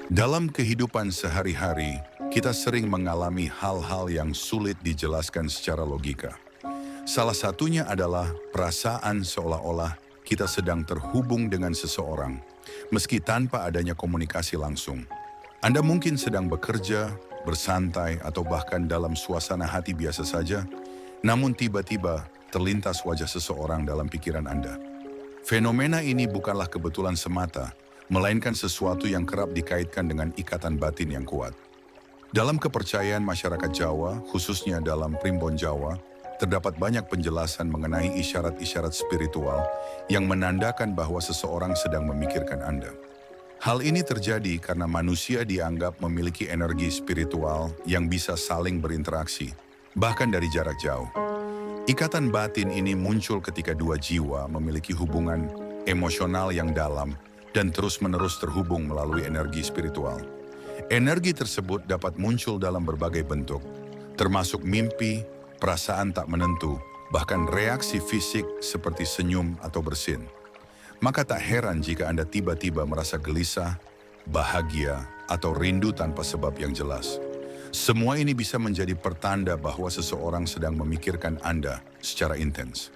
Dalam kehidupan sehari-hari, kita sering mengalami hal-hal yang sulit dijelaskan secara logika. Salah satunya adalah perasaan seolah-olah kita sedang terhubung dengan seseorang, meski tanpa adanya komunikasi langsung. Anda mungkin sedang bekerja, bersantai, atau bahkan dalam suasana hati biasa saja, namun tiba-tiba terlintas wajah seseorang dalam pikiran Anda. Fenomena ini bukanlah kebetulan semata, melainkan sesuatu yang kerap dikaitkan dengan ikatan batin yang kuat. Dalam kepercayaan masyarakat Jawa, khususnya dalam Primbon Jawa, terdapat banyak penjelasan mengenai isyarat-isyarat spiritual yang menandakan bahwa seseorang sedang memikirkan Anda. Hal ini terjadi karena manusia dianggap memiliki energi spiritual yang bisa saling berinteraksi, bahkan dari jarak jauh. Ikatan batin ini muncul ketika dua jiwa memiliki hubungan emosional yang dalam dan terus-menerus terhubung melalui energi spiritual. Energi tersebut dapat muncul dalam berbagai bentuk, termasuk mimpi, perasaan tak menentu, bahkan reaksi fisik seperti senyum atau bersin. Maka tak heran jika Anda tiba-tiba merasa gelisah, bahagia, atau rindu tanpa sebab yang jelas. Semua ini bisa menjadi pertanda bahwa seseorang sedang memikirkan Anda secara intens.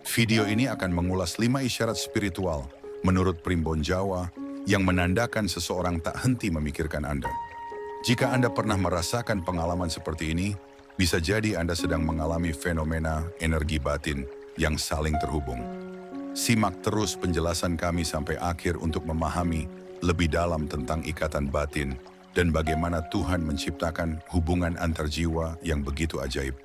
Video ini akan mengulas 5 isyarat spiritual menurut Primbon Jawa yang menandakan seseorang tak henti memikirkan Anda. Jika Anda pernah merasakan pengalaman seperti ini, bisa jadi Anda sedang mengalami fenomena energi batin yang saling terhubung. Simak terus penjelasan kami sampai akhir untuk memahami lebih dalam tentang ikatan batin dan bagaimana Tuhan menciptakan hubungan antar jiwa yang begitu ajaib.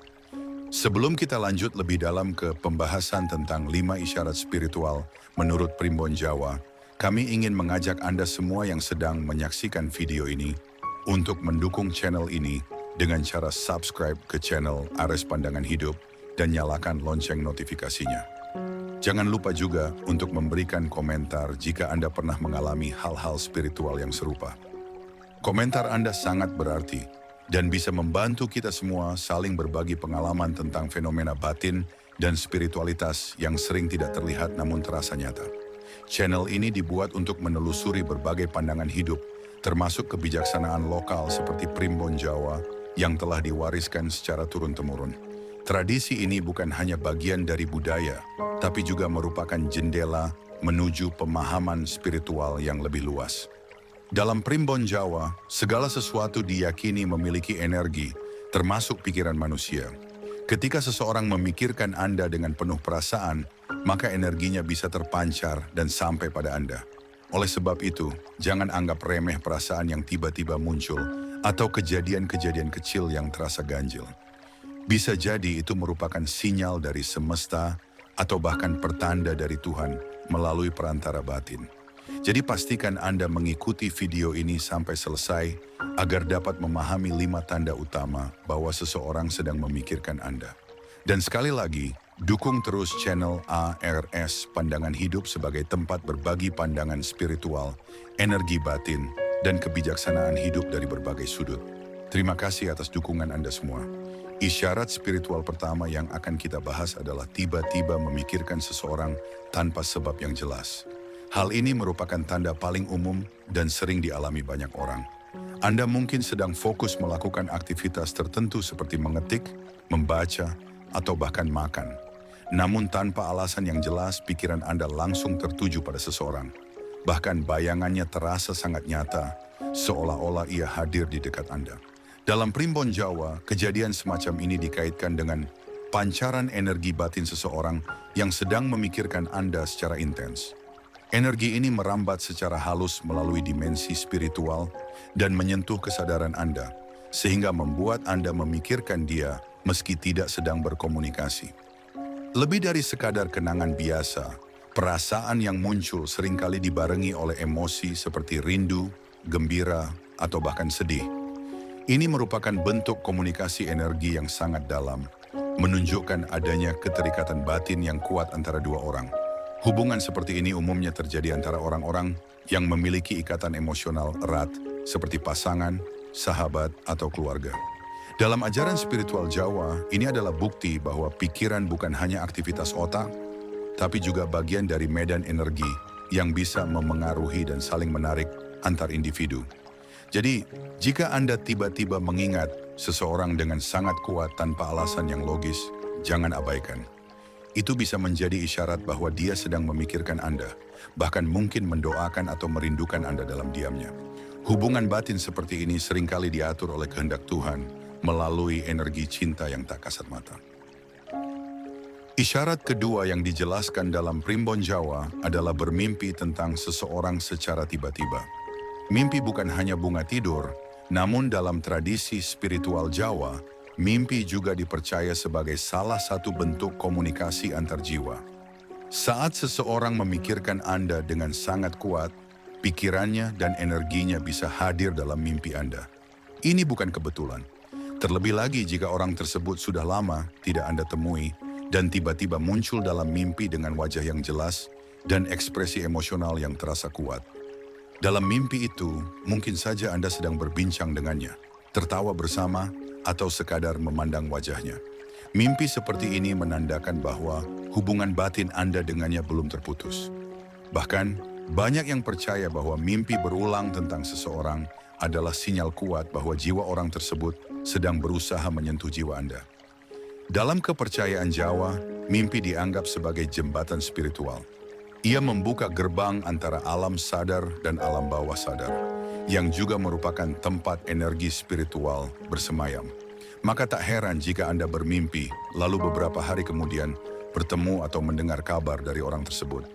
Sebelum kita lanjut lebih dalam ke pembahasan tentang 5 isyarat spiritual menurut Primbon Jawa, kami ingin mengajak Anda semua yang sedang menyaksikan video ini untuk mendukung channel ini dengan cara subscribe ke channel Ares Pandangan Hidup dan nyalakan lonceng notifikasinya. Jangan lupa juga untuk memberikan komentar jika Anda pernah mengalami hal-hal spiritual yang serupa. Komentar Anda sangat berarti dan bisa membantu kita semua saling berbagi pengalaman tentang fenomena batin dan spiritualitas yang sering tidak terlihat namun terasa nyata. Channel ini dibuat untuk menelusuri berbagai pandangan hidup, termasuk kebijaksanaan lokal seperti Primbon Jawa yang telah diwariskan secara turun-temurun. Tradisi ini bukan hanya bagian dari budaya, tapi juga merupakan jendela menuju pemahaman spiritual yang lebih luas. Dalam Primbon Jawa, segala sesuatu diyakini memiliki energi, termasuk pikiran manusia. Ketika seseorang memikirkan Anda dengan penuh perasaan, maka energinya bisa terpancar dan sampai pada Anda. Oleh sebab itu, jangan anggap remeh perasaan yang tiba-tiba muncul atau kejadian-kejadian kecil yang terasa ganjil. Bisa jadi itu merupakan sinyal dari semesta atau bahkan pertanda dari Tuhan melalui perantara batin. Jadi pastikan Anda mengikuti video ini sampai selesai agar dapat memahami 5 tanda utama bahwa seseorang sedang memikirkan Anda. Dan sekali lagi, dukung terus channel ARS Pandangan Hidup sebagai tempat berbagi pandangan spiritual, energi batin, dan kebijaksanaan hidup dari berbagai sudut. Terima kasih atas dukungan Anda semua. Isyarat spiritual pertama yang akan kita bahas adalah tiba-tiba memikirkan seseorang tanpa sebab yang jelas. Hal ini merupakan tanda paling umum dan sering dialami banyak orang. Anda mungkin sedang fokus melakukan aktivitas tertentu seperti mengetik, membaca, atau bahkan makan. Namun tanpa alasan yang jelas, pikiran Anda langsung tertuju pada seseorang. Bahkan bayangannya terasa sangat nyata, seolah-olah ia hadir di dekat Anda. Dalam Primbon Jawa, kejadian semacam ini dikaitkan dengan pancaran energi batin seseorang yang sedang memikirkan Anda secara intens. Energi ini merambat secara halus melalui dimensi spiritual dan menyentuh kesadaran Anda, sehingga membuat Anda memikirkan dia meski tidak sedang berkomunikasi. Lebih dari sekadar kenangan biasa, perasaan yang muncul seringkali dibarengi oleh emosi seperti rindu, gembira, atau bahkan sedih. Ini merupakan bentuk komunikasi energi yang sangat dalam, menunjukkan adanya keterikatan batin yang kuat antara dua orang. Hubungan seperti ini umumnya terjadi antara orang-orang yang memiliki ikatan emosional erat, seperti pasangan, sahabat, atau keluarga. Dalam ajaran spiritual Jawa, ini adalah bukti bahwa pikiran bukan hanya aktivitas otak, tapi juga bagian dari medan energi yang bisa memengaruhi dan saling menarik antar individu. Jadi, jika Anda tiba-tiba mengingat seseorang dengan sangat kuat tanpa alasan yang logis, jangan abaikan. Itu bisa menjadi isyarat bahwa dia sedang memikirkan Anda, bahkan mungkin mendoakan atau merindukan Anda dalam diamnya. Hubungan batin seperti ini seringkali diatur oleh kehendak Tuhan melalui energi cinta yang tak kasat mata. Isyarat kedua yang dijelaskan dalam Primbon Jawa adalah bermimpi tentang seseorang secara tiba-tiba. Mimpi bukan hanya bunga tidur, namun dalam tradisi spiritual Jawa, mimpi juga dipercaya sebagai salah satu bentuk komunikasi antar jiwa. Saat seseorang memikirkan Anda dengan sangat kuat, pikirannya dan energinya bisa hadir dalam mimpi Anda. Ini bukan kebetulan. Terlebih lagi jika orang tersebut sudah lama tidak Anda temui dan tiba-tiba muncul dalam mimpi dengan wajah yang jelas dan ekspresi emosional yang terasa kuat. Dalam mimpi itu, mungkin saja Anda sedang berbincang dengannya, tertawa bersama, atau sekadar memandang wajahnya. Mimpi seperti ini menandakan bahwa hubungan batin Anda dengannya belum terputus. Bahkan, banyak yang percaya bahwa mimpi berulang tentang seseorang adalah sinyal kuat bahwa jiwa orang tersebut sedang berusaha menyentuh jiwa Anda. Dalam kepercayaan Jawa, mimpi dianggap sebagai jembatan spiritual. Ia membuka gerbang antara alam sadar dan alam bawah sadar, yang juga merupakan tempat energi spiritual bersemayam. Maka tak heran jika Anda bermimpi, lalu beberapa hari kemudian bertemu atau mendengar kabar dari orang tersebut.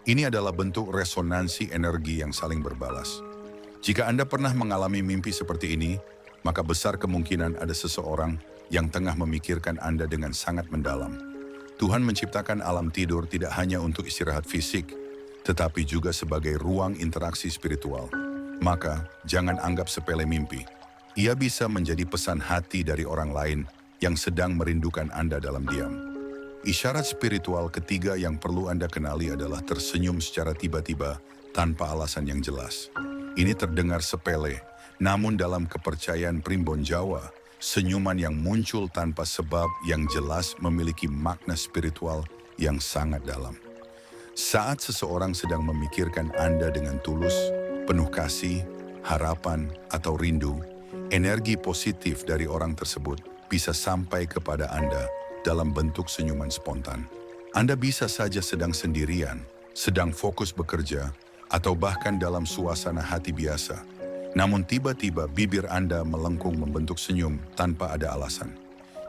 Ini adalah bentuk resonansi energi yang saling berbalas. Jika Anda pernah mengalami mimpi seperti ini, maka besar kemungkinan ada seseorang yang tengah memikirkan Anda dengan sangat mendalam. Tuhan menciptakan alam tidur tidak hanya untuk istirahat fisik, tetapi juga sebagai ruang interaksi spiritual. Maka, jangan anggap sepele mimpi. Ia bisa menjadi pesan hati dari orang lain yang sedang merindukan Anda dalam diam. Isyarat spiritual ketiga yang perlu Anda kenali adalah tersenyum secara tiba-tiba tanpa alasan yang jelas. Ini terdengar sepele, namun dalam kepercayaan Primbon Jawa, senyuman yang muncul tanpa sebab yang jelas memiliki makna spiritual yang sangat dalam. Saat seseorang sedang memikirkan Anda dengan tulus, penuh kasih, harapan, atau rindu, energi positif dari orang tersebut bisa sampai kepada Anda dalam bentuk senyuman spontan. Anda bisa saja sedang sendirian, sedang fokus bekerja, atau bahkan dalam suasana hati biasa. Namun tiba-tiba bibir Anda melengkung membentuk senyum tanpa ada alasan.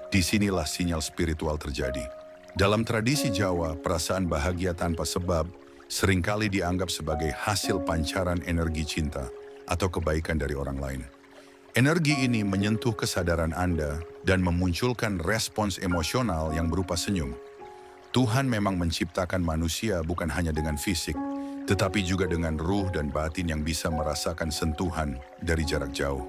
Disinilah sinyal spiritual terjadi. Dalam tradisi Jawa, perasaan bahagia tanpa sebab seringkali dianggap sebagai hasil pancaran energi cinta atau kebaikan dari orang lain. Energi ini menyentuh kesadaran Anda dan memunculkan respons emosional yang berupa senyum. Tuhan memang menciptakan manusia bukan hanya dengan fisik, tetapi juga dengan ruh dan batin yang bisa merasakan sentuhan dari jarak jauh.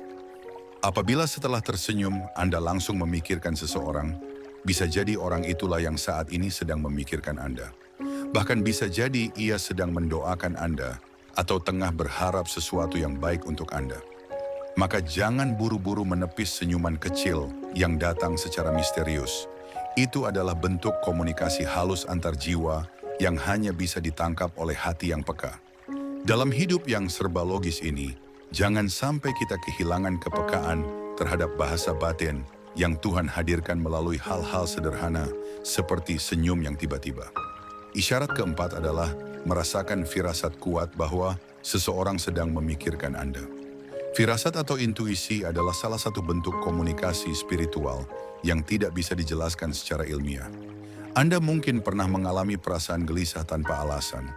Apabila setelah tersenyum, Anda langsung memikirkan seseorang, bisa jadi orang itulah yang saat ini sedang memikirkan Anda. Bahkan bisa jadi ia sedang mendoakan Anda atau tengah berharap sesuatu yang baik untuk Anda. Maka jangan buru-buru menepis senyuman kecil yang datang secara misterius. Itu adalah bentuk komunikasi halus antar jiwa yang hanya bisa ditangkap oleh hati yang peka. Dalam hidup yang serba logis ini, jangan sampai kita kehilangan kepekaan terhadap bahasa batin yang Tuhan hadirkan melalui hal-hal sederhana seperti senyum yang tiba-tiba. Isyarat keempat adalah merasakan firasat kuat bahwa seseorang sedang memikirkan Anda. Firasat atau intuisi adalah salah satu bentuk komunikasi spiritual yang tidak bisa dijelaskan secara ilmiah. Anda mungkin pernah mengalami perasaan gelisah tanpa alasan,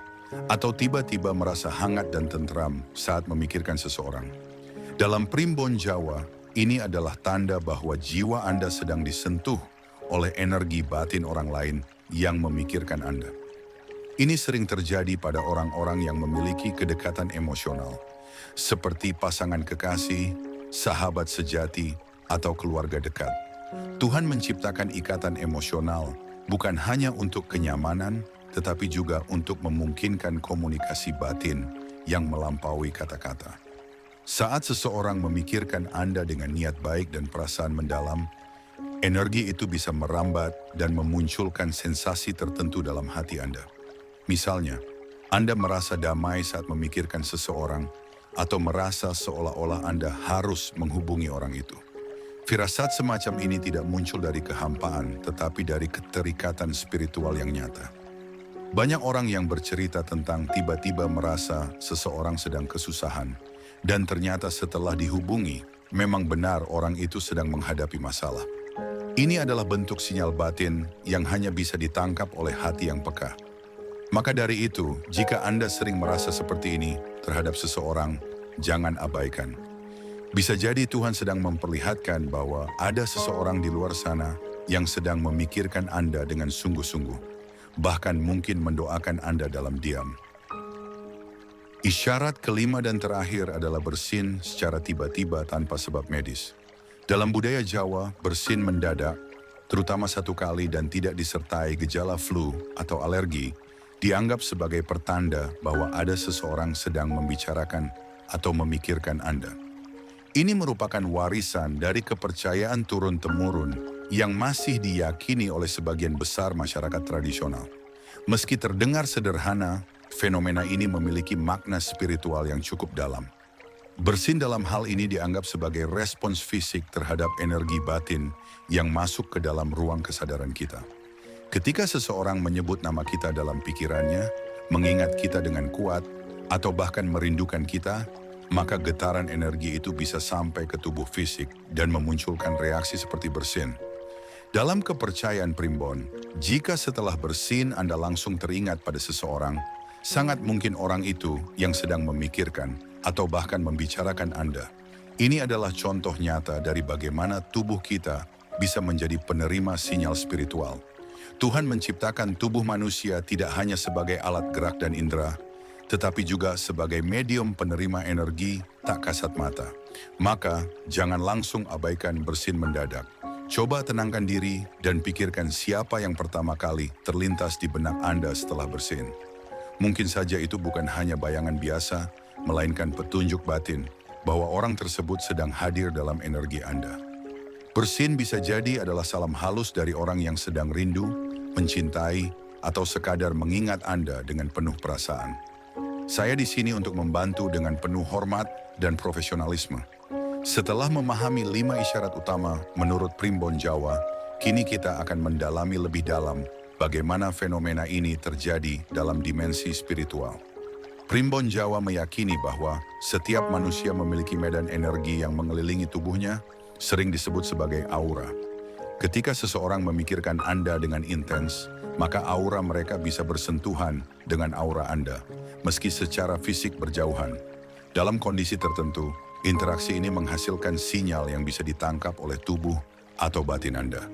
atau tiba-tiba merasa hangat dan tentram saat memikirkan seseorang. Dalam Primbon Jawa, ini adalah tanda bahwa jiwa Anda sedang disentuh oleh energi batin orang lain yang memikirkan Anda. Ini sering terjadi pada orang-orang yang memiliki kedekatan emosional, seperti pasangan kekasih, sahabat sejati, atau keluarga dekat. Tuhan menciptakan ikatan emosional bukan hanya untuk kenyamanan, tetapi juga untuk memungkinkan komunikasi batin yang melampaui kata-kata. Saat seseorang memikirkan Anda dengan niat baik dan perasaan mendalam, energi itu bisa merambat dan memunculkan sensasi tertentu dalam hati Anda. Misalnya, Anda merasa damai saat memikirkan seseorang, atau merasa seolah-olah Anda harus menghubungi orang itu. Firasat semacam ini tidak muncul dari kehampaan, tetapi dari keterikatan spiritual yang nyata. Banyak orang yang bercerita tentang tiba-tiba merasa seseorang sedang kesusahan, dan ternyata setelah dihubungi, memang benar orang itu sedang menghadapi masalah. Ini adalah bentuk sinyal batin yang hanya bisa ditangkap oleh hati yang peka. Maka dari itu, jika Anda sering merasa seperti ini terhadap seseorang, jangan abaikan. Bisa jadi Tuhan sedang memperlihatkan bahwa ada seseorang di luar sana yang sedang memikirkan Anda dengan sungguh-sungguh, bahkan mungkin mendoakan Anda dalam diam. Isyarat kelima dan terakhir adalah bersin secara tiba-tiba tanpa sebab medis. Dalam budaya Jawa, bersin mendadak, terutama satu kali dan tidak disertai gejala flu atau alergi, dianggap sebagai pertanda bahwa ada seseorang sedang membicarakan atau memikirkan Anda. Ini merupakan warisan dari kepercayaan turun-temurun yang masih diyakini oleh sebagian besar masyarakat tradisional. Meski terdengar sederhana, fenomena ini memiliki makna spiritual yang cukup dalam. Bersin dalam hal ini dianggap sebagai respons fisik terhadap energi batin yang masuk ke dalam ruang kesadaran kita. Ketika seseorang menyebut nama kita dalam pikirannya, mengingat kita dengan kuat, atau bahkan merindukan kita, maka getaran energi itu bisa sampai ke tubuh fisik dan memunculkan reaksi seperti bersin. Dalam kepercayaan primbon, jika setelah bersin Anda langsung teringat pada seseorang, sangat mungkin orang itu yang sedang memikirkan atau bahkan membicarakan Anda. Ini adalah contoh nyata dari bagaimana tubuh kita bisa menjadi penerima sinyal spiritual. Tuhan menciptakan tubuh manusia tidak hanya sebagai alat gerak dan indera, tetapi juga sebagai medium penerima energi tak kasat mata. Maka, jangan langsung abaikan bersin mendadak. Coba tenangkan diri dan pikirkan siapa yang pertama kali terlintas di benak Anda setelah bersin. Mungkin saja itu bukan hanya bayangan biasa, melainkan petunjuk batin bahwa orang tersebut sedang hadir dalam energi Anda. Bersin bisa jadi adalah salam halus dari orang yang sedang rindu, mencintai, atau sekadar mengingat Anda dengan penuh perasaan. Saya di sini untuk membantu dengan penuh hormat dan profesionalisme. Setelah memahami 5 isyarat utama menurut primbon Jawa, kini kita akan mendalami lebih dalam bagaimana fenomena ini terjadi dalam dimensi spiritual. Primbon Jawa meyakini bahwa setiap manusia memiliki medan energi yang mengelilingi tubuhnya, sering disebut sebagai aura. Ketika seseorang memikirkan Anda dengan intens, maka aura mereka bisa bersentuhan dengan aura Anda, meski secara fisik berjauhan. Dalam kondisi tertentu, interaksi ini menghasilkan sinyal yang bisa ditangkap oleh tubuh atau batin Anda.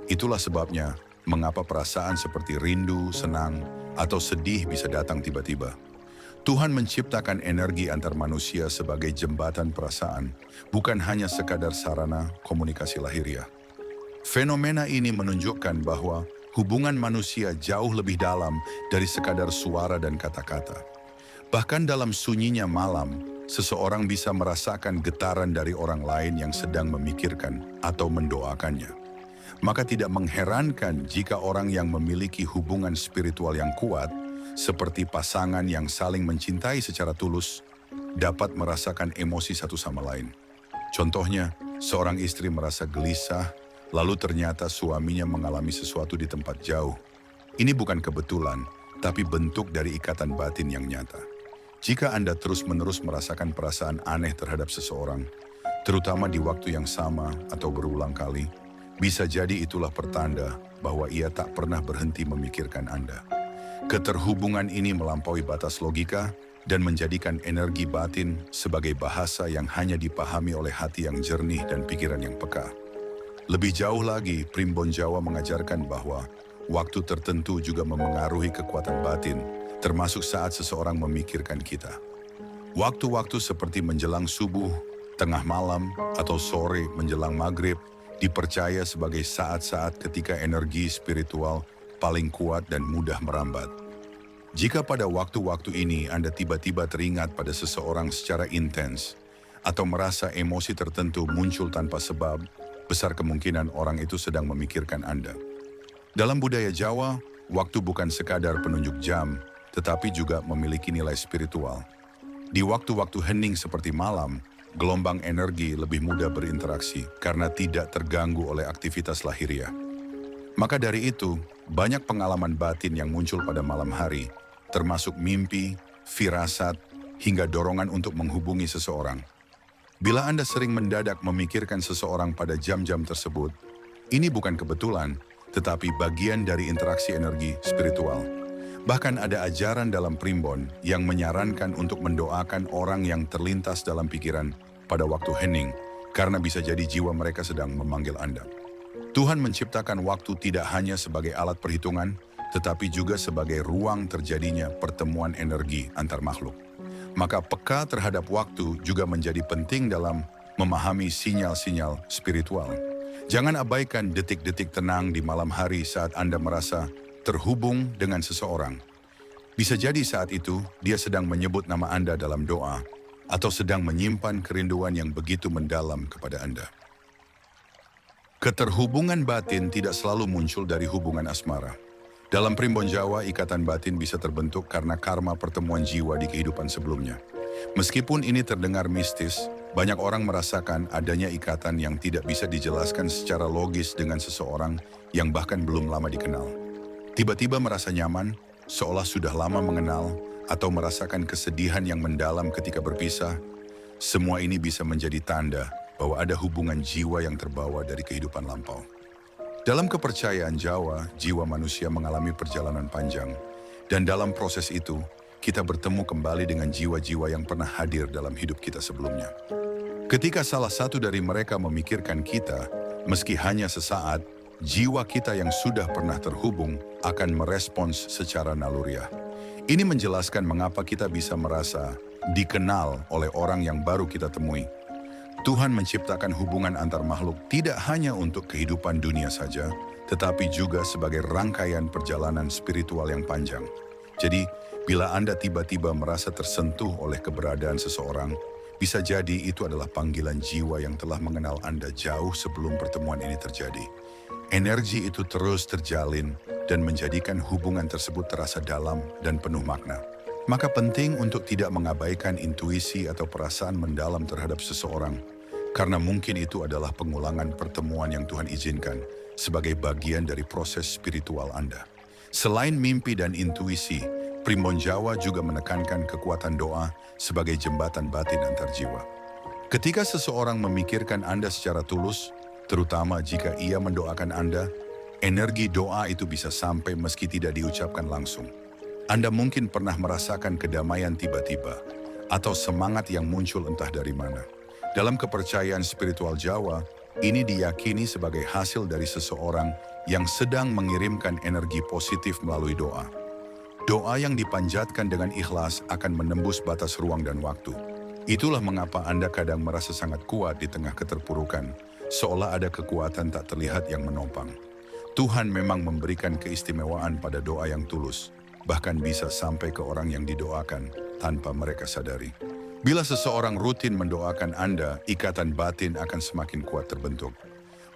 Itulah sebabnya mengapa perasaan seperti rindu, senang, atau sedih bisa datang tiba-tiba. Tuhan menciptakan energi antar manusia sebagai jembatan perasaan, bukan hanya sekadar sarana komunikasi lahiriah. Fenomena ini menunjukkan bahwa hubungan manusia jauh lebih dalam dari sekadar suara dan kata-kata. Bahkan dalam sunyinya malam, seseorang bisa merasakan getaran dari orang lain yang sedang memikirkan atau mendoakannya. Maka tidak mengherankan jika orang yang memiliki hubungan spiritual yang kuat, seperti pasangan yang saling mencintai secara tulus, dapat merasakan emosi satu sama lain. Contohnya, seorang istri merasa gelisah, lalu ternyata suaminya mengalami sesuatu di tempat jauh. Ini bukan kebetulan, tapi bentuk dari ikatan batin yang nyata. Jika Anda terus-menerus merasakan perasaan aneh terhadap seseorang, terutama di waktu yang sama atau berulang kali, bisa jadi itulah pertanda bahwa ia tak pernah berhenti memikirkan Anda. Keterhubungan ini melampaui batas logika dan menjadikan energi batin sebagai bahasa yang hanya dipahami oleh hati yang jernih dan pikiran yang peka. Lebih jauh lagi, primbon Jawa mengajarkan bahwa waktu tertentu juga memengaruhi kekuatan batin, termasuk saat seseorang memikirkan kita. Waktu-waktu seperti menjelang subuh, tengah malam, atau sore menjelang maghrib dipercaya sebagai saat-saat ketika energi spiritual paling kuat dan mudah merambat. Jika pada waktu-waktu ini Anda tiba-tiba teringat pada seseorang secara intens atau merasa emosi tertentu muncul tanpa sebab, besar kemungkinan orang itu sedang memikirkan Anda. Dalam budaya Jawa, waktu bukan sekadar penunjuk jam, tetapi juga memiliki nilai spiritual. Di waktu-waktu hening seperti malam, gelombang energi lebih mudah berinteraksi karena tidak terganggu oleh aktivitas lahiriah. Maka dari itu, banyak pengalaman batin yang muncul pada malam hari, termasuk mimpi, firasat, hingga dorongan untuk menghubungi seseorang. Bila Anda sering mendadak memikirkan seseorang pada jam-jam tersebut, ini bukan kebetulan, tetapi bagian dari interaksi energi spiritual. Bahkan ada ajaran dalam primbon yang menyarankan untuk mendoakan orang yang terlintas dalam pikiran pada waktu hening, karena bisa jadi jiwa mereka sedang memanggil Anda. Tuhan menciptakan waktu tidak hanya sebagai alat perhitungan, tetapi juga sebagai ruang terjadinya pertemuan energi antar makhluk. Maka peka terhadap waktu juga menjadi penting dalam memahami sinyal-sinyal spiritual. Jangan abaikan detik-detik tenang di malam hari saat Anda merasa terhubung dengan seseorang. Bisa jadi saat itu dia sedang menyebut nama Anda dalam doa atau sedang menyimpan kerinduan yang begitu mendalam kepada Anda. Keterhubungan batin tidak selalu muncul dari hubungan asmara. Dalam primbon Jawa, ikatan batin bisa terbentuk karena karma pertemuan jiwa di kehidupan sebelumnya. Meskipun ini terdengar mistis, banyak orang merasakan adanya ikatan yang tidak bisa dijelaskan secara logis dengan seseorang yang bahkan belum lama dikenal. Tiba-tiba merasa nyaman, seolah sudah lama mengenal, atau merasakan kesedihan yang mendalam ketika berpisah. Semua ini bisa menjadi tanda bahwa ada hubungan jiwa yang terbawa dari kehidupan lampau. Dalam kepercayaan Jawa, jiwa manusia mengalami perjalanan panjang, dan dalam proses itu, kita bertemu kembali dengan jiwa-jiwa yang pernah hadir dalam hidup kita sebelumnya. Ketika salah satu dari mereka memikirkan kita, meski hanya sesaat, jiwa kita yang sudah pernah terhubung akan merespons secara naluriah. Ini menjelaskan mengapa kita bisa merasa dikenal oleh orang yang baru kita temui. Tuhan menciptakan hubungan antar makhluk tidak hanya untuk kehidupan dunia saja, tetapi juga sebagai rangkaian perjalanan spiritual yang panjang. Jadi, bila Anda tiba-tiba merasa tersentuh oleh keberadaan seseorang, bisa jadi itu adalah panggilan jiwa yang telah mengenal Anda jauh sebelum pertemuan ini terjadi. Energi itu terus terjalin dan menjadikan hubungan tersebut terasa dalam dan penuh makna. Maka penting untuk tidak mengabaikan intuisi atau perasaan mendalam terhadap seseorang, karena mungkin itu adalah pengulangan pertemuan yang Tuhan izinkan sebagai bagian dari proses spiritual Anda. Selain mimpi dan intuisi, primbon Jawa juga menekankan kekuatan doa sebagai jembatan batin antar jiwa. Ketika seseorang memikirkan Anda secara tulus, terutama jika ia mendoakan Anda, energi doa itu bisa sampai meski tidak diucapkan langsung. Anda mungkin pernah merasakan kedamaian tiba-tiba, atau semangat yang muncul entah dari mana. Dalam kepercayaan spiritual Jawa, ini diyakini sebagai hasil dari seseorang yang sedang mengirimkan energi positif melalui doa. Doa yang dipanjatkan dengan ikhlas akan menembus batas ruang dan waktu. Itulah mengapa Anda kadang merasa sangat kuat di tengah keterpurukan, seolah ada kekuatan tak terlihat yang menopang. Tuhan memang memberikan keistimewaan pada doa yang tulus, bahkan bisa sampai ke orang yang didoakan tanpa mereka sadari. Bila seseorang rutin mendoakan Anda, ikatan batin akan semakin kuat terbentuk.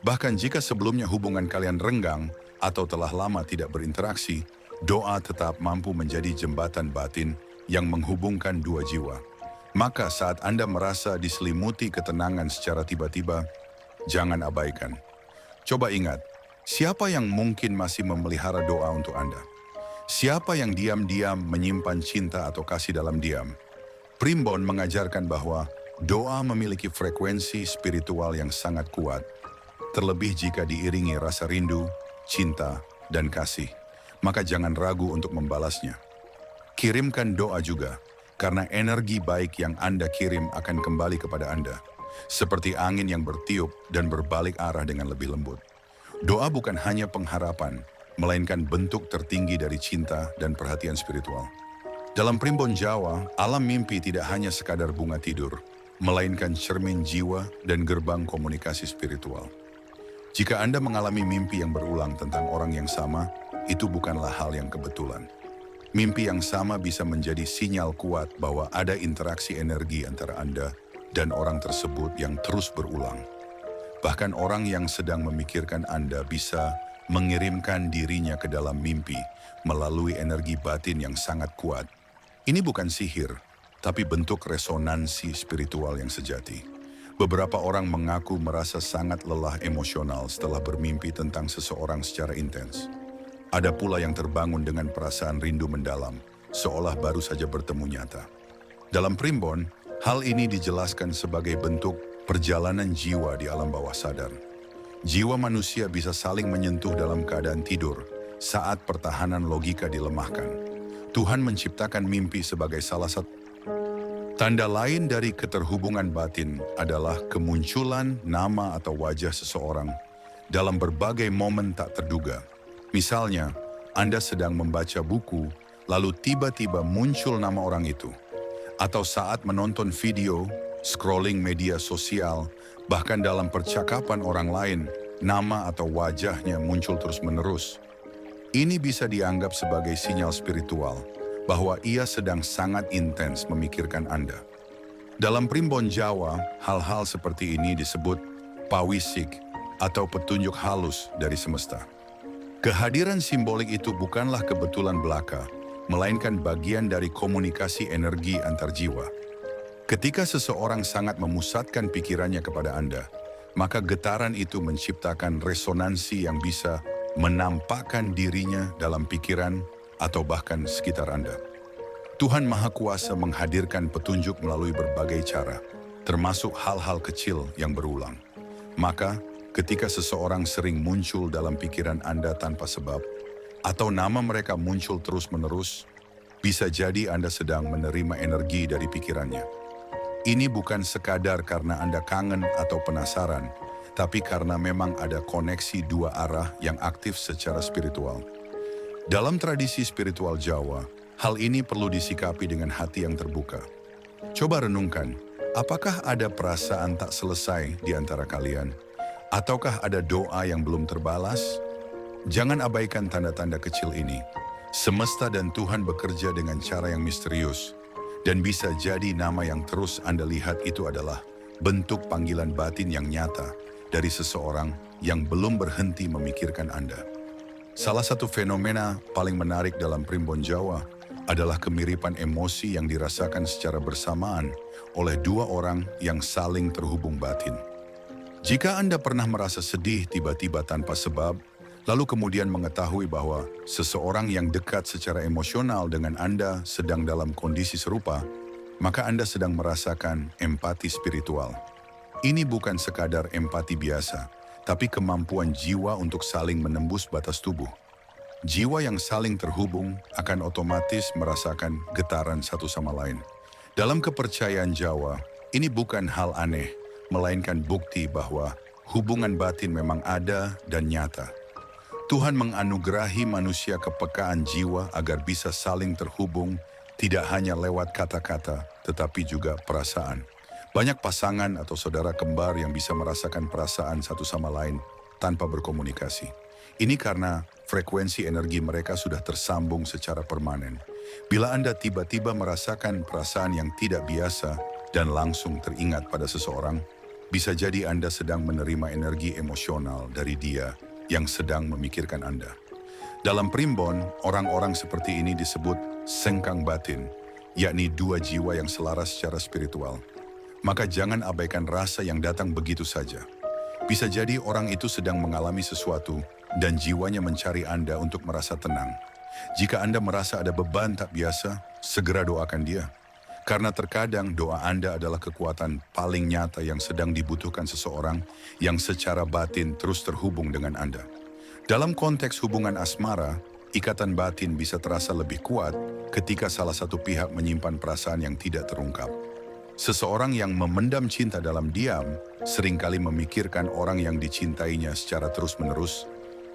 Bahkan jika sebelumnya hubungan kalian renggang atau telah lama tidak berinteraksi, doa tetap mampu menjadi jembatan batin yang menghubungkan dua jiwa. Maka saat Anda merasa diselimuti ketenangan secara tiba-tiba, jangan abaikan. Coba ingat, siapa yang mungkin masih memelihara doa untuk Anda? Siapa yang diam-diam menyimpan cinta atau kasih dalam diam? Primbon mengajarkan bahwa doa memiliki frekuensi spiritual yang sangat kuat, terlebih jika diiringi rasa rindu, cinta, dan kasih. Maka jangan ragu untuk membalasnya. Kirimkan doa juga, karena energi baik yang Anda kirim akan kembali kepada Anda, seperti angin yang bertiup dan berbalik arah dengan lebih lembut. Doa bukan hanya pengharapan, melainkan bentuk tertinggi dari cinta dan perhatian spiritual. Dalam primbon Jawa, alam mimpi tidak hanya sekadar bunga tidur, melainkan cermin jiwa dan gerbang komunikasi spiritual. Jika Anda mengalami mimpi yang berulang tentang orang yang sama, itu bukanlah hal yang kebetulan. Mimpi yang sama bisa menjadi sinyal kuat bahwa ada interaksi energi antara Anda dan orang tersebut yang terus berulang. Bahkan orang yang sedang memikirkan Anda bisa mengirimkan dirinya ke dalam mimpi melalui energi batin yang sangat kuat. Ini bukan sihir, tapi bentuk resonansi spiritual yang sejati. Beberapa orang mengaku merasa sangat lelah emosional setelah bermimpi tentang seseorang secara intens. Ada pula yang terbangun dengan perasaan rindu mendalam, seolah baru saja bertemu nyata. Dalam primbon, hal ini dijelaskan sebagai bentuk perjalanan jiwa di alam bawah sadar. Jiwa manusia bisa saling menyentuh dalam keadaan tidur saat pertahanan logika dilemahkan. Tuhan menciptakan mimpi sebagai salah satu tanda lain dari keterhubungan batin adalah kemunculan nama atau wajah seseorang dalam berbagai momen tak terduga. Misalnya, Anda sedang membaca buku, lalu tiba-tiba muncul nama orang itu. Atau saat menonton video, scrolling media sosial, bahkan dalam percakapan orang lain, nama atau wajahnya muncul terus-menerus. Ini bisa dianggap sebagai sinyal spiritual bahwa ia sedang sangat intens memikirkan Anda. Dalam primbon Jawa, hal-hal seperti ini disebut pawisik atau petunjuk halus dari semesta. Kehadiran simbolik itu bukanlah kebetulan belaka, melainkan bagian dari komunikasi energi antar jiwa. Ketika seseorang sangat memusatkan pikirannya kepada Anda, maka getaran itu menciptakan resonansi yang bisa menampakkan dirinya dalam pikiran atau bahkan sekitar Anda. Tuhan Maha Kuasa menghadirkan petunjuk melalui berbagai cara, termasuk hal-hal kecil yang berulang. Maka, ketika seseorang sering muncul dalam pikiran Anda tanpa sebab, atau nama mereka muncul terus-menerus, bisa jadi Anda sedang menerima energi dari pikirannya. Ini bukan sekadar karena Anda kangen atau penasaran, tapi karena memang ada koneksi dua arah yang aktif secara spiritual. Dalam tradisi spiritual Jawa, hal ini perlu disikapi dengan hati yang terbuka. Coba renungkan, apakah ada perasaan tak selesai di antara kalian? Ataukah ada doa yang belum terbalas? Jangan abaikan tanda-tanda kecil ini. Semesta dan Tuhan bekerja dengan cara yang misterius. Dan bisa jadi nama yang terus Anda lihat itu adalah bentuk panggilan batin yang nyata dari seseorang yang belum berhenti memikirkan Anda. Salah satu fenomena paling menarik dalam primbon Jawa adalah kemiripan emosi yang dirasakan secara bersamaan oleh dua orang yang saling terhubung batin. Jika Anda pernah merasa sedih tiba-tiba tanpa sebab, lalu kemudian mengetahui bahwa seseorang yang dekat secara emosional dengan Anda sedang dalam kondisi serupa, maka Anda sedang merasakan empati spiritual. Ini bukan sekadar empati biasa, tapi kemampuan jiwa untuk saling menembus batas tubuh. Jiwa yang saling terhubung akan otomatis merasakan getaran satu sama lain. Dalam kepercayaan Jawa, ini bukan hal aneh, melainkan bukti bahwa hubungan batin memang ada dan nyata. Tuhan menganugerahi manusia kepekaan jiwa agar bisa saling terhubung, tidak hanya lewat kata-kata, tetapi juga perasaan. Banyak pasangan atau saudara kembar yang bisa merasakan perasaan satu sama lain tanpa berkomunikasi. Ini karena frekuensi energi mereka sudah tersambung secara permanen. Bila Anda tiba-tiba merasakan perasaan yang tidak biasa dan langsung teringat pada seseorang, bisa jadi Anda sedang menerima energi emosional dari dia yang sedang memikirkan Anda. Dalam primbon, orang-orang seperti ini disebut sengkang batin, yakni dua jiwa yang selaras secara spiritual. Maka jangan abaikan rasa yang datang begitu saja. Bisa jadi orang itu sedang mengalami sesuatu dan jiwanya mencari Anda untuk merasa tenang. Jika Anda merasa ada beban tak biasa, segera doakan dia. Karena terkadang doa Anda adalah kekuatan paling nyata yang sedang dibutuhkan seseorang yang secara batin terus terhubung dengan Anda. Dalam konteks hubungan asmara, ikatan batin bisa terasa lebih kuat ketika salah satu pihak menyimpan perasaan yang tidak terungkap. Seseorang yang memendam cinta dalam diam seringkali memikirkan orang yang dicintainya secara terus-menerus,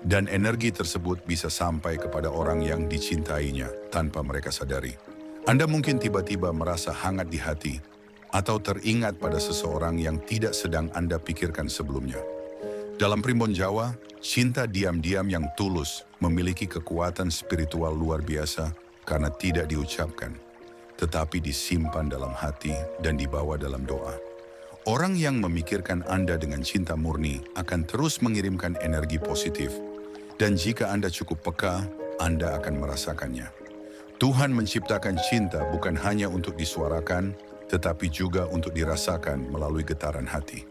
dan energi tersebut bisa sampai kepada orang yang dicintainya tanpa mereka sadari. Anda mungkin tiba-tiba merasa hangat di hati atau teringat pada seseorang yang tidak sedang Anda pikirkan sebelumnya. Dalam primbon Jawa, cinta diam-diam yang tulus memiliki kekuatan spiritual luar biasa karena tidak diucapkan, tetapi disimpan dalam hati dan dibawa dalam doa. Orang yang memikirkan Anda dengan cinta murni akan terus mengirimkan energi positif, dan jika Anda cukup peka, Anda akan merasakannya. Tuhan menciptakan cinta bukan hanya untuk disuarakan, tetapi juga untuk dirasakan melalui getaran hati.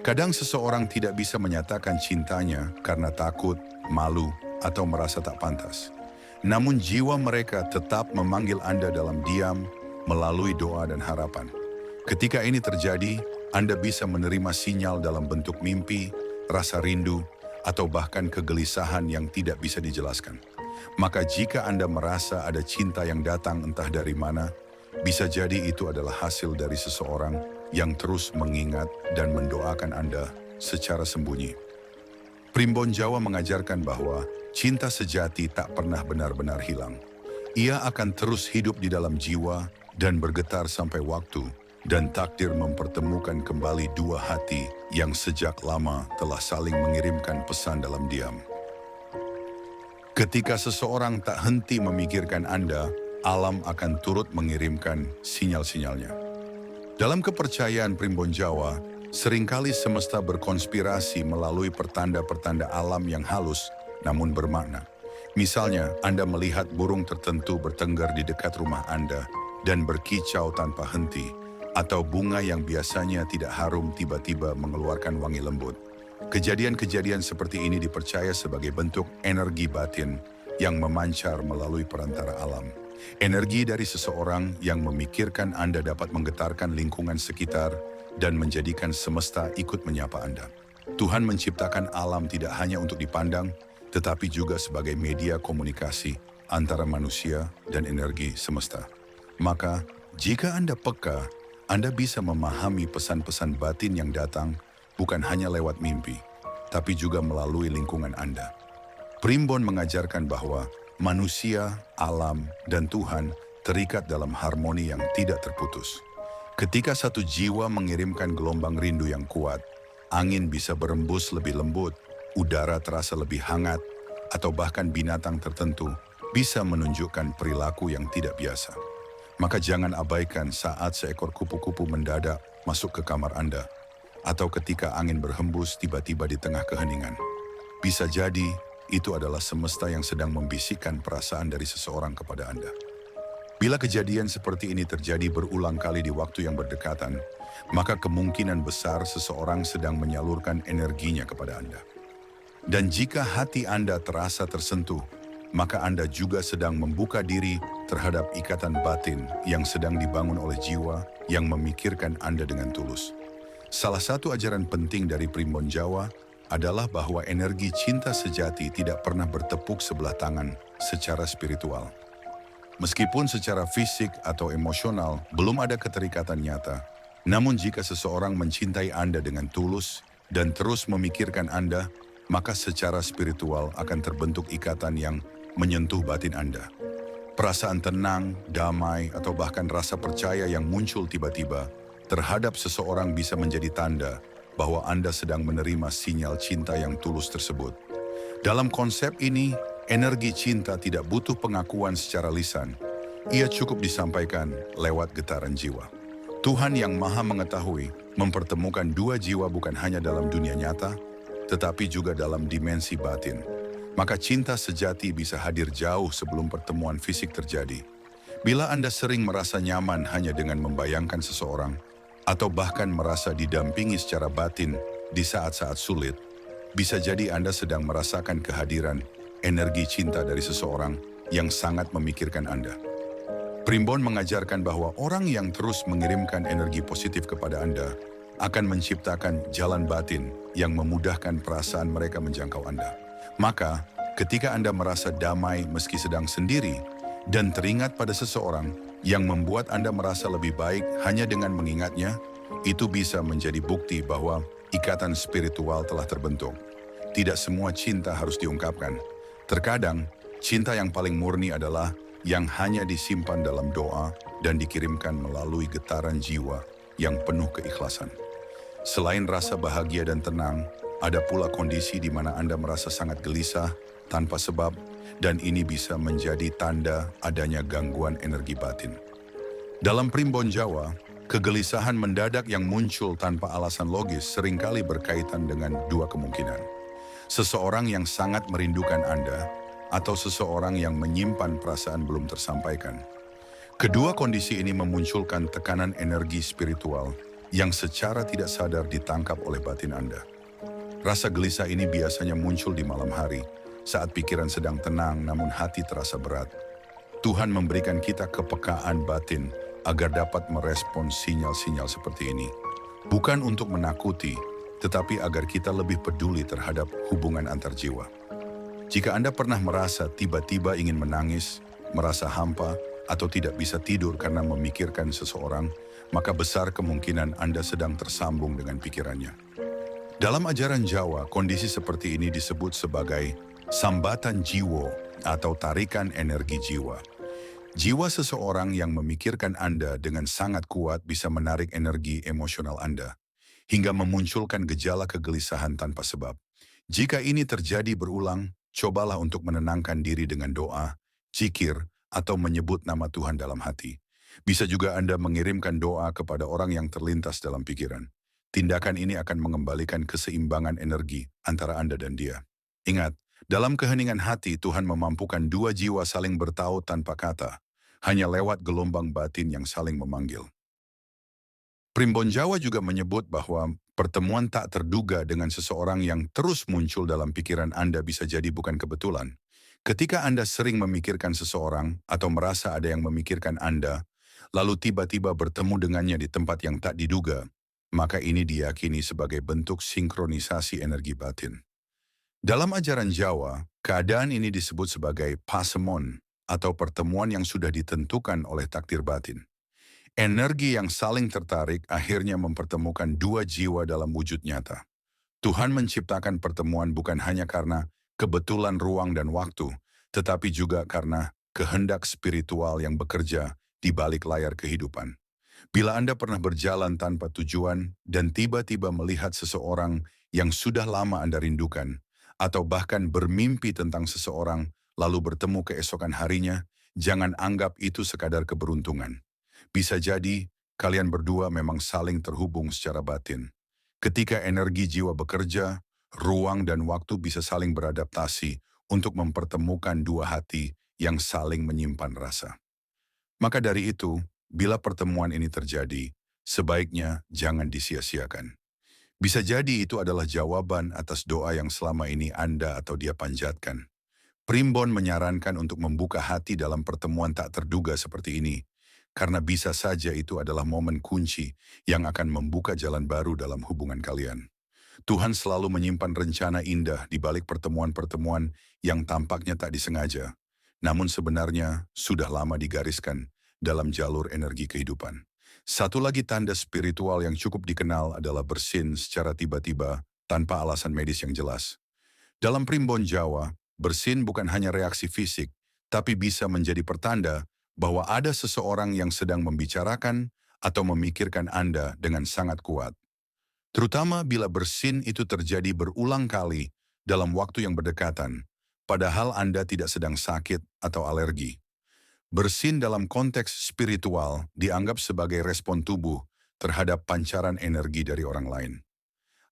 Kadang seseorang tidak bisa menyatakan cintanya karena takut, malu, atau merasa tak pantas. Namun jiwa mereka tetap memanggil Anda dalam diam, melalui doa dan harapan. Ketika ini terjadi, Anda bisa menerima sinyal dalam bentuk mimpi, rasa rindu, atau bahkan kegelisahan yang tidak bisa dijelaskan. Maka jika Anda merasa ada cinta yang datang entah dari mana, bisa jadi itu adalah hasil dari seseorang yang terus mengingat dan mendoakan Anda secara sembunyi. Primbon Jawa mengajarkan bahwa cinta sejati tak pernah benar-benar hilang. Ia akan terus hidup di dalam jiwa dan bergetar sampai waktu dan takdir mempertemukan kembali dua hati yang sejak lama telah saling mengirimkan pesan dalam diam. Ketika seseorang tak henti memikirkan Anda, alam akan turut mengirimkan sinyal-sinyalnya. Dalam kepercayaan Primbon Jawa, seringkali semesta berkonspirasi melalui pertanda-pertanda alam yang halus namun bermakna. Misalnya, Anda melihat burung tertentu bertengger di dekat rumah Anda dan berkicau tanpa henti, atau bunga yang biasanya tidak harum tiba-tiba mengeluarkan wangi lembut. Kejadian-kejadian seperti ini dipercaya sebagai bentuk energi batin yang memancar melalui perantara alam. Energi dari seseorang yang memikirkan Anda dapat menggetarkan lingkungan sekitar dan menjadikan semesta ikut menyapa Anda. Tuhan menciptakan alam tidak hanya untuk dipandang, tetapi juga sebagai media komunikasi antara manusia dan energi semesta. Maka, jika Anda peka, Anda bisa memahami pesan-pesan batin yang datang bukan hanya lewat mimpi, tapi juga melalui lingkungan Anda. Primbon mengajarkan bahwa manusia, alam, dan Tuhan terikat dalam harmoni yang tidak terputus. Ketika satu jiwa mengirimkan gelombang rindu yang kuat, angin bisa berembus lebih lembut, udara terasa lebih hangat, atau bahkan binatang tertentu bisa menunjukkan perilaku yang tidak biasa. Maka jangan abaikan saat seekor kupu-kupu mendadak masuk ke kamar Anda, atau ketika angin berhembus tiba-tiba di tengah keheningan. Bisa jadi itu adalah semesta yang sedang membisikkan perasaan dari seseorang kepada Anda. Bila kejadian seperti ini terjadi berulang kali di waktu yang berdekatan, maka kemungkinan besar seseorang sedang menyalurkan energinya kepada Anda. Dan jika hati Anda terasa tersentuh, maka Anda juga sedang membuka diri terhadap ikatan batin yang sedang dibangun oleh jiwa yang memikirkan Anda dengan tulus. Salah satu ajaran penting dari Primbon Jawa adalah bahwa energi cinta sejati tidak pernah bertepuk sebelah tangan secara spiritual. Meskipun secara fisik atau emosional belum ada keterikatan nyata, namun jika seseorang mencintai Anda dengan tulus dan terus memikirkan Anda, maka secara spiritual akan terbentuk ikatan yang menyentuh batin Anda. Perasaan tenang, damai, atau bahkan rasa percaya yang muncul tiba-tiba terhadap seseorang bisa menjadi tanda bahwa Anda sedang menerima sinyal cinta yang tulus tersebut. Dalam konsep ini, energi cinta tidak butuh pengakuan secara lisan. Ia cukup disampaikan lewat getaran jiwa. Tuhan yang Maha Mengetahui mempertemukan dua jiwa bukan hanya dalam dunia nyata, tetapi juga dalam dimensi batin. Maka cinta sejati bisa hadir jauh sebelum pertemuan fisik terjadi. Bila Anda sering merasa nyaman hanya dengan membayangkan seseorang, atau bahkan merasa didampingi secara batin di saat-saat sulit, bisa jadi Anda sedang merasakan kehadiran energi cinta dari seseorang yang sangat memikirkan Anda. Primbon mengajarkan bahwa orang yang terus mengirimkan energi positif kepada Anda akan menciptakan jalan batin yang memudahkan perasaan mereka menjangkau Anda. Maka, ketika Anda merasa damai meski sedang sendiri dan teringat pada seseorang yang membuat Anda merasa lebih baik hanya dengan mengingatnya, itu bisa menjadi bukti bahwa ikatan spiritual telah terbentuk. Tidak semua cinta harus diungkapkan. Terkadang, cinta yang paling murni adalah yang hanya disimpan dalam doa dan dikirimkan melalui getaran jiwa yang penuh keikhlasan. Selain rasa bahagia dan tenang, ada pula kondisi di mana Anda merasa sangat gelisah tanpa sebab, dan ini bisa menjadi tanda adanya gangguan energi batin. Dalam Primbon Jawa, kegelisahan mendadak yang muncul tanpa alasan logis seringkali berkaitan dengan dua kemungkinan. Seseorang yang sangat merindukan Anda atau seseorang yang menyimpan perasaan belum tersampaikan. Kedua kondisi ini memunculkan tekanan energi spiritual yang secara tidak sadar ditangkap oleh batin Anda. Rasa gelisah ini biasanya muncul di malam hari, saat pikiran sedang tenang namun hati terasa berat. Tuhan memberikan kita kepekaan batin agar dapat merespons sinyal-sinyal seperti ini. Bukan untuk menakuti, tetapi agar kita lebih peduli terhadap hubungan antar jiwa. Jika Anda pernah merasa tiba-tiba ingin menangis, merasa hampa, atau tidak bisa tidur karena memikirkan seseorang, maka besar kemungkinan Anda sedang tersambung dengan pikirannya. Dalam ajaran Jawa, kondisi seperti ini disebut sebagai sambatan jiwa atau tarikan energi jiwa. Jiwa seseorang yang memikirkan Anda dengan sangat kuat bisa menarik energi emosional Anda, hingga memunculkan gejala kegelisahan tanpa sebab. Jika ini terjadi berulang, cobalah untuk menenangkan diri dengan doa, zikir, atau menyebut nama Tuhan dalam hati. Bisa juga Anda mengirimkan doa kepada orang yang terlintas dalam pikiran. Tindakan ini akan mengembalikan keseimbangan energi antara Anda dan dia. Ingat, dalam keheningan hati Tuhan memampukan dua jiwa saling bertaut tanpa kata, hanya lewat gelombang batin yang saling memanggil. Primbon Jawa juga menyebut bahwa pertemuan tak terduga dengan seseorang yang terus muncul dalam pikiran Anda bisa jadi bukan kebetulan. Ketika Anda sering memikirkan seseorang atau merasa ada yang memikirkan Anda, lalu tiba-tiba bertemu dengannya di tempat yang tak diduga, maka ini diyakini sebagai bentuk sinkronisasi energi batin. Dalam ajaran Jawa, keadaan ini disebut sebagai pasemon atau pertemuan yang sudah ditentukan oleh takdir batin. Energi yang saling tertarik akhirnya mempertemukan dua jiwa dalam wujud nyata. Tuhan menciptakan pertemuan bukan hanya karena kebetulan ruang dan waktu, tetapi juga karena kehendak spiritual yang bekerja di balik layar kehidupan. Bila Anda pernah berjalan tanpa tujuan dan tiba-tiba melihat seseorang yang sudah lama Anda rindukan, atau bahkan bermimpi tentang seseorang lalu bertemu keesokan harinya, jangan anggap itu sekadar keberuntungan. Bisa jadi, kalian berdua memang saling terhubung secara batin. Ketika energi jiwa bekerja, ruang dan waktu bisa saling beradaptasi untuk mempertemukan dua hati yang saling menyimpan rasa. Maka dari itu, bila pertemuan ini terjadi, sebaiknya jangan disia-siakan. Bisa jadi itu adalah jawaban atas doa yang selama ini Anda atau dia panjatkan. Primbon menyarankan untuk membuka hati dalam pertemuan tak terduga seperti ini, karena bisa saja itu adalah momen kunci yang akan membuka jalan baru dalam hubungan kalian. Tuhan selalu menyimpan rencana indah di balik pertemuan-pertemuan yang tampaknya tak disengaja, namun sebenarnya sudah lama digariskan dalam jalur energi kehidupan. Satu lagi tanda spiritual yang cukup dikenal adalah bersin secara tiba-tiba tanpa alasan medis yang jelas. Dalam primbon Jawa, bersin bukan hanya reaksi fisik, tapi bisa menjadi pertanda bahwa ada seseorang yang sedang membicarakan atau memikirkan Anda dengan sangat kuat. Terutama bila bersin itu terjadi berulang kali dalam waktu yang berdekatan, padahal Anda tidak sedang sakit atau alergi. Bersin dalam konteks spiritual dianggap sebagai respon tubuh terhadap pancaran energi dari orang lain.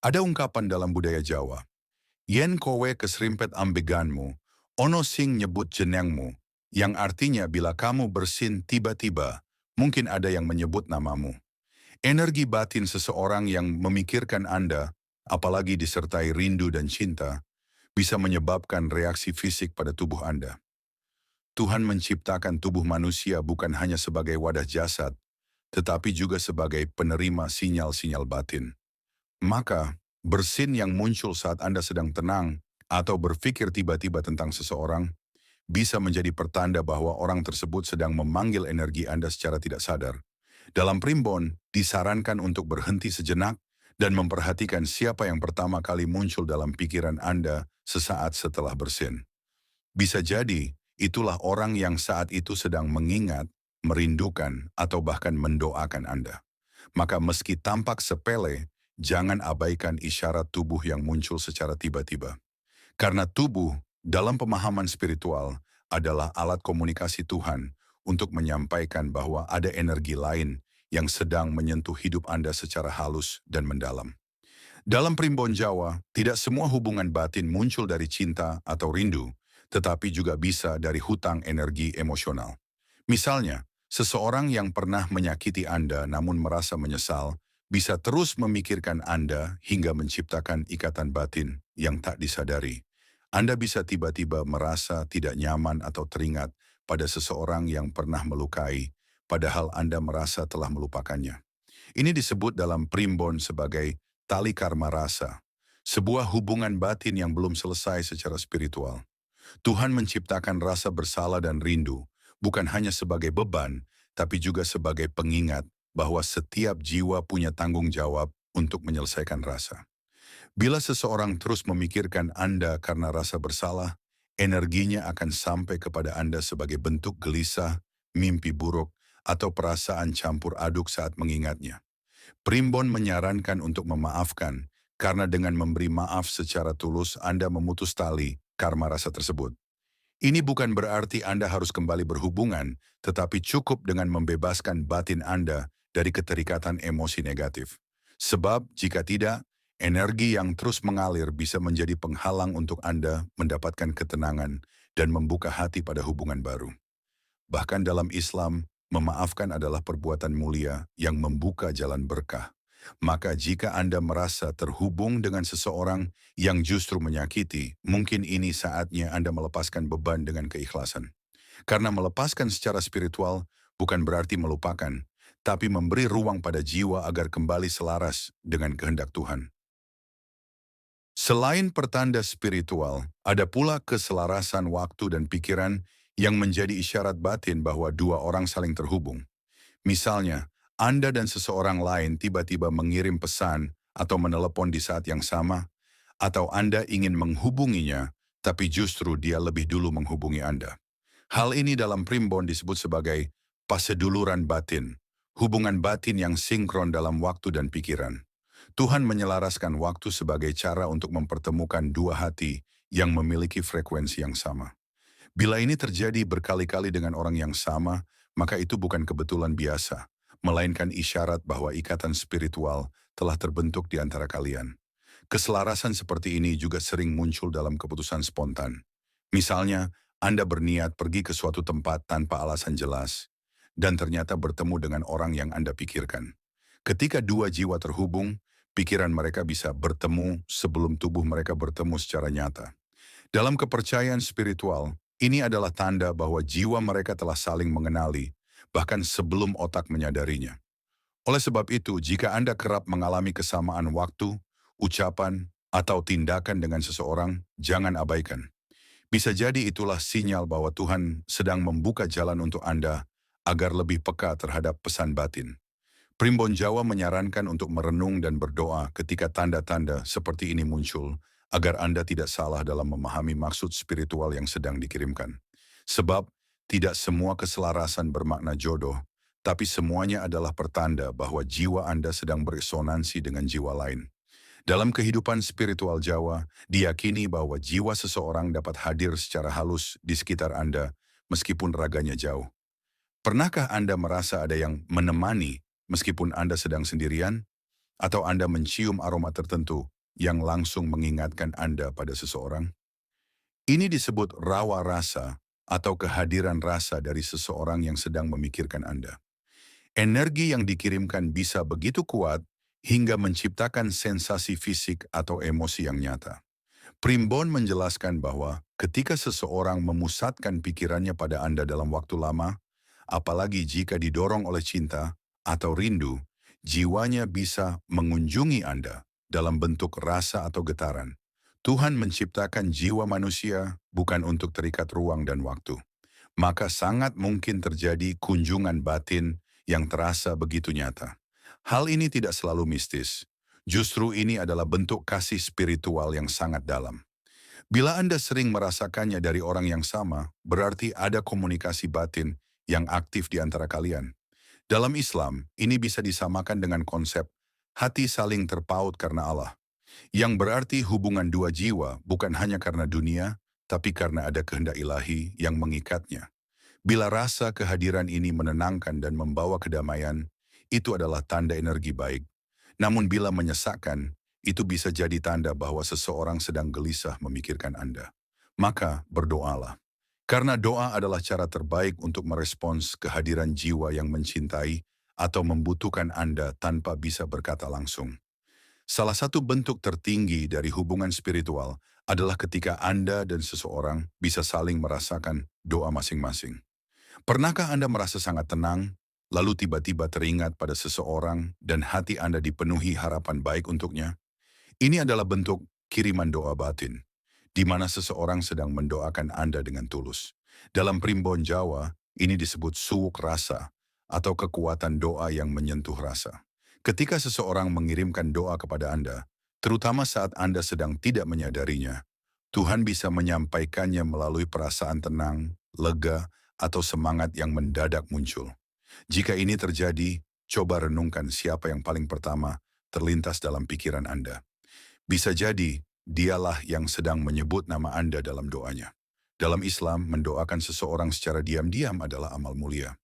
Ada ungkapan dalam budaya Jawa, yen kowe keserimpet ambeganmu, ono sing nyebut jenengmu, yang artinya bila kamu bersin tiba-tiba, mungkin ada yang menyebut namamu. Energi batin seseorang yang memikirkan Anda, apalagi disertai rindu dan cinta, bisa menyebabkan reaksi fisik pada tubuh Anda. Tuhan menciptakan tubuh manusia bukan hanya sebagai wadah jasad, tetapi juga sebagai penerima sinyal-sinyal batin. Maka, bersin yang muncul saat Anda sedang tenang atau berpikir tiba-tiba tentang seseorang, bisa menjadi pertanda bahwa orang tersebut sedang memanggil energi Anda secara tidak sadar. Dalam primbon, disarankan untuk berhenti sejenak dan memperhatikan siapa yang pertama kali muncul dalam pikiran Anda sesaat setelah bersin. Bisa jadi, itulah orang yang saat itu sedang mengingat, merindukan, atau bahkan mendoakan Anda. Maka meski tampak sepele, jangan abaikan isyarat tubuh yang muncul secara tiba-tiba. Karena tubuh dalam pemahaman spiritual adalah alat komunikasi Tuhan untuk menyampaikan bahwa ada energi lain yang sedang menyentuh hidup Anda secara halus dan mendalam. Dalam primbon Jawa, tidak semua hubungan batin muncul dari cinta atau rindu, tetapi juga bisa dari hutang energi emosional. Misalnya, seseorang yang pernah menyakiti Anda namun merasa menyesal, bisa terus memikirkan Anda hingga menciptakan ikatan batin yang tak disadari. Anda bisa tiba-tiba merasa tidak nyaman atau teringat pada seseorang yang pernah melukai, padahal Anda merasa telah melupakannya. Ini disebut dalam primbon sebagai tali karma rasa, sebuah hubungan batin yang belum selesai secara spiritual. Tuhan menciptakan rasa bersalah dan rindu, bukan hanya sebagai beban, tapi juga sebagai pengingat bahwa setiap jiwa punya tanggung jawab untuk menyelesaikan rasa. Bila seseorang terus memikirkan Anda karena rasa bersalah, energinya akan sampai kepada Anda sebagai bentuk gelisah, mimpi buruk, atau perasaan campur aduk saat mengingatnya. Primbon menyarankan untuk memaafkan, karena dengan memberi maaf secara tulus Anda memutus tali karma rasa tersebut. Ini bukan berarti Anda harus kembali berhubungan, tetapi cukup dengan membebaskan batin Anda dari keterikatan emosi negatif. Sebab jika tidak, energi yang terus mengalir bisa menjadi penghalang untuk Anda mendapatkan ketenangan dan membuka hati pada hubungan baru. Bahkan dalam Islam, memaafkan adalah perbuatan mulia yang membuka jalan berkah. Maka jika Anda merasa terhubung dengan seseorang yang justru menyakiti, mungkin ini saatnya Anda melepaskan beban dengan keikhlasan. Karena melepaskan secara spiritual bukan berarti melupakan, tapi memberi ruang pada jiwa agar kembali selaras dengan kehendak Tuhan. Selain pertanda spiritual, ada pula keselarasan waktu dan pikiran yang menjadi isyarat batin bahwa dua orang saling terhubung. Misalnya, Anda dan seseorang lain tiba-tiba mengirim pesan atau menelepon di saat yang sama, atau Anda ingin menghubunginya, tapi justru dia lebih dulu menghubungi Anda. Hal ini dalam primbon disebut sebagai paseduluran batin, hubungan batin yang sinkron dalam waktu dan pikiran. Tuhan menyelaraskan waktu sebagai cara untuk mempertemukan dua hati yang memiliki frekuensi yang sama. Bila ini terjadi berkali-kali dengan orang yang sama, maka itu bukan kebetulan biasa, melainkan isyarat bahwa ikatan spiritual telah terbentuk di antara kalian. Keselarasan seperti ini juga sering muncul dalam keputusan spontan. Misalnya, Anda berniat pergi ke suatu tempat tanpa alasan jelas, dan ternyata bertemu dengan orang yang Anda pikirkan. Ketika dua jiwa terhubung, pikiran mereka bisa bertemu sebelum tubuh mereka bertemu secara nyata. Dalam kepercayaan spiritual, ini adalah tanda bahwa jiwa mereka telah saling mengenali, bahkan sebelum otak menyadarinya. Oleh sebab itu, jika Anda kerap mengalami kesamaan waktu, ucapan, atau tindakan dengan seseorang, jangan abaikan. Bisa jadi itulah sinyal bahwa Tuhan sedang membuka jalan untuk Anda agar lebih peka terhadap pesan batin. Primbon Jawa menyarankan untuk merenung dan berdoa ketika tanda-tanda seperti ini muncul, agar Anda tidak salah dalam memahami maksud spiritual yang sedang dikirimkan. Sebab, tidak semua keselarasan bermakna jodoh, tapi semuanya adalah pertanda bahwa jiwa Anda sedang beresonansi dengan jiwa lain. Dalam kehidupan spiritual Jawa, diyakini bahwa jiwa seseorang dapat hadir secara halus di sekitar Anda, meskipun raganya jauh. Pernahkah Anda merasa ada yang menemani meskipun Anda sedang sendirian? Atau Anda mencium aroma tertentu yang langsung mengingatkan Anda pada seseorang? Ini disebut rawa rasa atau kehadiran rasa dari seseorang yang sedang memikirkan Anda. Energi yang dikirimkan bisa begitu kuat hingga menciptakan sensasi fisik atau emosi yang nyata. Primbon menjelaskan bahwa ketika seseorang memusatkan pikirannya pada Anda dalam waktu lama, apalagi jika didorong oleh cinta atau rindu, jiwanya bisa mengunjungi Anda dalam bentuk rasa atau getaran. Tuhan menciptakan jiwa manusia bukan untuk terikat ruang dan waktu. Maka sangat mungkin terjadi kunjungan batin yang terasa begitu nyata. Hal ini tidak selalu mistis. Justru ini adalah bentuk kasih spiritual yang sangat dalam. Bila Anda sering merasakannya dari orang yang sama, berarti ada komunikasi batin yang aktif di antara kalian. Dalam Islam, ini bisa disamakan dengan konsep hati saling terpaut karena Allah, yang berarti hubungan dua jiwa bukan hanya karena dunia, tapi karena ada kehendak ilahi yang mengikatnya. Bila rasa kehadiran ini menenangkan dan membawa kedamaian, itu adalah tanda energi baik. Namun bila menyesakkan, itu bisa jadi tanda bahwa seseorang sedang gelisah memikirkan Anda. Maka berdoalah. Karena doa adalah cara terbaik untuk merespons kehadiran jiwa yang mencintai atau membutuhkan Anda tanpa bisa berkata langsung. Salah satu bentuk tertinggi dari hubungan spiritual adalah ketika Anda dan seseorang bisa saling merasakan doa masing-masing. Pernahkah Anda merasa sangat tenang, lalu tiba-tiba teringat pada seseorang dan hati Anda dipenuhi harapan baik untuknya? Ini adalah bentuk kiriman doa batin, di mana seseorang sedang mendoakan Anda dengan tulus. Dalam primbon Jawa, ini disebut suwuk rasa atau kekuatan doa yang menyentuh rasa. Ketika seseorang mengirimkan doa kepada Anda, terutama saat Anda sedang tidak menyadarinya, Tuhan bisa menyampaikannya melalui perasaan tenang, lega, atau semangat yang mendadak muncul. Jika ini terjadi, coba renungkan siapa yang paling pertama terlintas dalam pikiran Anda. Bisa jadi, dialah yang sedang menyebut nama Anda dalam doanya. Dalam Islam, mendoakan seseorang secara diam-diam adalah amal mulia.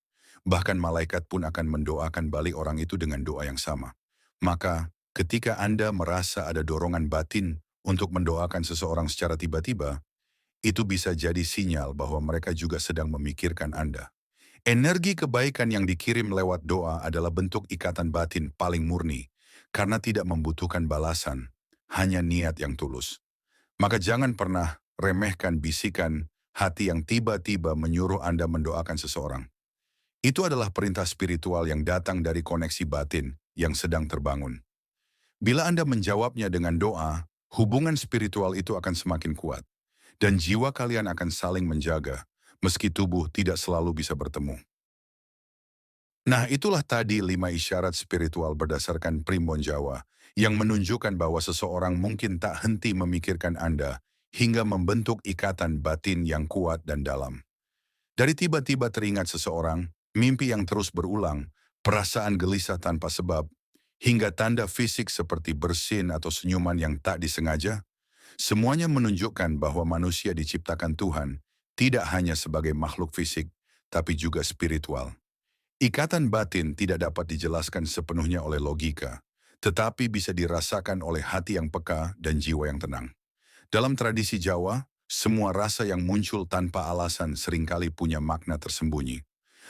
Bahkan malaikat pun akan mendoakan balik orang itu dengan doa yang sama. Maka, ketika Anda merasa ada dorongan batin untuk mendoakan seseorang secara tiba-tiba, itu bisa jadi sinyal bahwa mereka juga sedang memikirkan Anda. Energi kebaikan yang dikirim lewat doa adalah bentuk ikatan batin paling murni, karena tidak membutuhkan balasan, hanya niat yang tulus. Maka jangan pernah remehkan bisikan hati yang tiba-tiba menyuruh Anda mendoakan seseorang. Itu adalah perintah spiritual yang datang dari koneksi batin yang sedang terbangun. Bila Anda menjawabnya dengan doa, hubungan spiritual itu akan semakin kuat, dan jiwa kalian akan saling menjaga, meski tubuh tidak selalu bisa bertemu. Nah, itulah tadi 5 isyarat spiritual berdasarkan primbon Jawa yang menunjukkan bahwa seseorang mungkin tak henti memikirkan Anda hingga membentuk ikatan batin yang kuat dan dalam. Dari tiba-tiba teringat seseorang, mimpi yang terus berulang, perasaan gelisah tanpa sebab, hingga tanda fisik seperti bersin atau senyuman yang tak disengaja, semuanya menunjukkan bahwa manusia diciptakan Tuhan tidak hanya sebagai makhluk fisik, tapi juga spiritual. Ikatan batin tidak dapat dijelaskan sepenuhnya oleh logika, tetapi bisa dirasakan oleh hati yang peka dan jiwa yang tenang. Dalam tradisi Jawa, semua rasa yang muncul tanpa alasan seringkali punya makna tersembunyi.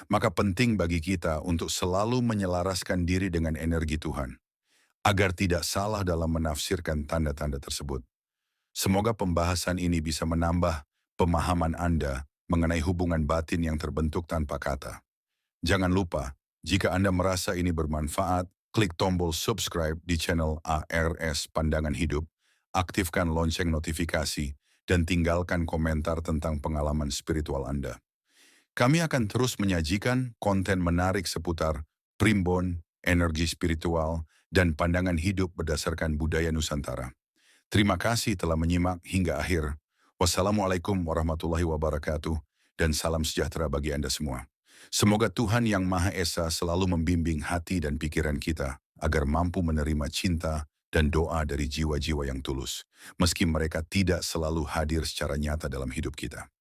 Maka penting bagi kita untuk selalu menyelaraskan diri dengan energi Tuhan, agar tidak salah dalam menafsirkan tanda-tanda tersebut. Semoga pembahasan ini bisa menambah pemahaman Anda mengenai hubungan batin yang terbentuk tanpa kata. Jangan lupa, jika Anda merasa ini bermanfaat, klik tombol subscribe di channel ARS Pandangan Hidup, aktifkan lonceng notifikasi, dan tinggalkan komentar tentang pengalaman spiritual Anda. Kami akan terus menyajikan konten menarik seputar primbon, energi spiritual, dan pandangan hidup berdasarkan budaya Nusantara. Terima kasih telah menyimak hingga akhir. Wassalamualaikum warahmatullahi wabarakatuh, dan salam sejahtera bagi Anda semua. Semoga Tuhan Yang Maha Esa selalu membimbing hati dan pikiran kita agar mampu menerima cinta dan doa dari jiwa-jiwa yang tulus, meski mereka tidak selalu hadir secara nyata dalam hidup kita.